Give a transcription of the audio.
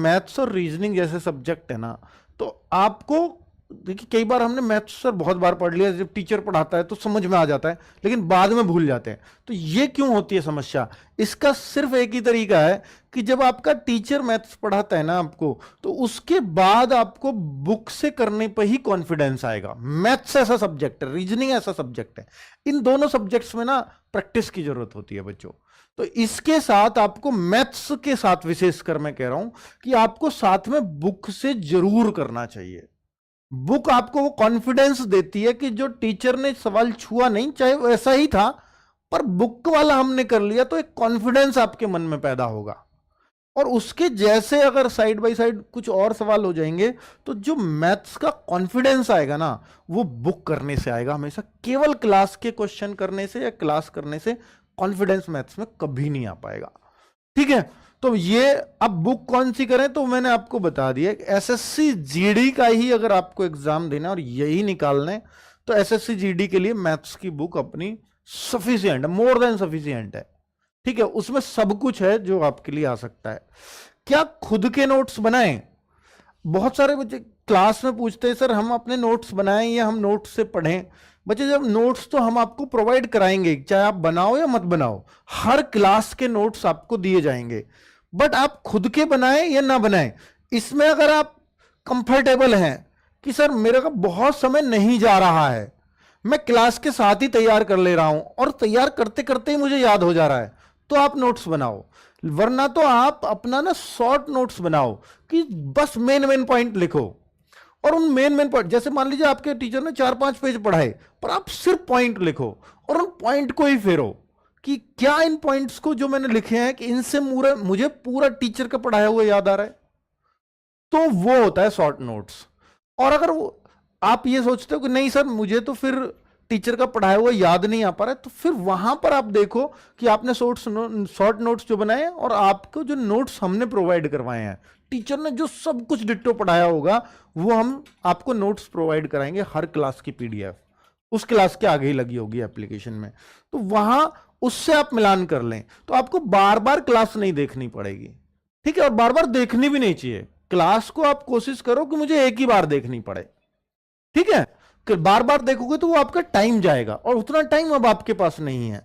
Maths और reasoning जैसे subject है ना, तो आपको देखिए कई बार हमने मैथ्स सर बहुत बार पढ़ लिया, जब टीचर पढ़ाता है तो समझ में आ जाता है, लेकिन बाद में भूल जाते हैं। तो ये क्यों होती है समस्या? इसका सिर्फ एक ही तरीका है कि जब आपका टीचर मैथ्स पढ़ाता है ना आपको, तो उसके बाद आपको बुक से करने पर ही कॉन्फिडेंस आएगा। मैथ्स ऐसा सब्जेक्ट है, रीजनिंग ऐसा सब्जेक्ट है, इन दोनों सब्जेक्ट्स में ना प्रैक्टिस की जरूरत होती है बच्चों। तो इसके साथ आपको मैथ्स के साथ विशेषकर मैं कह रहा हूं कि आपको साथ में बुक से जरूर करना चाहिए। बुक आपको वो कॉन्फिडेंस देती है कि जो टीचर ने सवाल छुआ नहीं, चाहे वैसा ही था, पर बुक वाला हमने कर लिया, तो एक कॉन्फिडेंस आपके मन में पैदा होगा। और उसके जैसे अगर साइड बाय साइड कुछ और सवाल हो जाएंगे, तो जो मैथ्स का कॉन्फिडेंस आएगा ना, वो बुक करने से आएगा हमेशा। केवल क्लास के क्वेश्चन करने से या क्लास करने से कॉन्फिडेंस मैथ्स में कभी नहीं आ पाएगा। ठीक है, तो ये अब बुक कौन सी करें, तो मैंने आपको बता दिया, एसएससी जीडी का ही अगर आपको एग्जाम देना और यही निकालना है, तो एसएससी जीडी के लिए मैथ्स की बुक अपनी सफिशिएंट है, मोर देन सफिशिएंट है। ठीक है, उसमें सब कुछ है जो आपके लिए आ सकता है। क्या खुद के नोट्स बनाएं? बहुत सारे बच्चे क्लास में पूछते हैं, सर हम अपने नोट्स बनाएं या हम नोट्स से पढ़ें? बच्चे जब नोट्स तो हम आपको प्रोवाइड कराएंगे, चाहे आप बनाओ या मत बनाओ, हर क्लास के नोट्स आपको दिए जाएंगे। बट आप खुद के बनाएं या ना बनाएं, इसमें अगर आप कंफर्टेबल हैं कि सर मेरे का बहुत समय नहीं जा रहा है, मैं क्लास के साथ ही तैयार कर ले रहा हूं और तैयार करते करते ही मुझे याद हो जा रहा है, तो आप नोट्स बनाओ। वरना तो आप अपना ना शॉर्ट नोट्स बनाओ कि बस मेन मेन पॉइंट लिखो, और उन मेन मेन पॉइंट, जैसे मान लीजिए आपके टीचर ने 4-5 पेज पढ़ाए, पर आप सिर्फ पॉइंट लिखो और उन पॉइंट को ही फेरो कि क्या इन पॉइंट्स को जो मैंने लिखे हैं कि इनसे मुझे पूरा टीचर का पढ़ाया हुआ याद आ रहा है, तो वो होता है शॉर्ट नोट्स। और अगर आप ये सोचते हो कि नहीं सर मुझे तो फिर टीचर का पढ़ाया हुआ याद नहीं आ पा रहा है, तो फिर वहां पर आप देखो कि आपने शॉर्ट नोट्स जो बनाए और आपको जो नोट्स हमने प्रोवाइड करवाए हैं, टीचर ने जो सब कुछ डिट्टो पढ़ाया होगा, वो हम आपको नोट्स प्रोवाइड कराएंगे, हर क्लास की पीडीएफ उस क्लास के आगे ही लगी होगी एप्लीकेशन में, तो वहां उससे आप मिलान कर लें, तो आपको बार बार क्लास नहीं देखनी पड़ेगी। ठीक है, और बार बार देखनी भी नहीं चाहिए क्लास को, आप कोशिश करो कि मुझे एक ही बार देखनी पड़े। ठीक है, कि बार बार देखोगे तो वो आपका टाइम जाएगा, और उतना टाइम अब आपके पास नहीं है।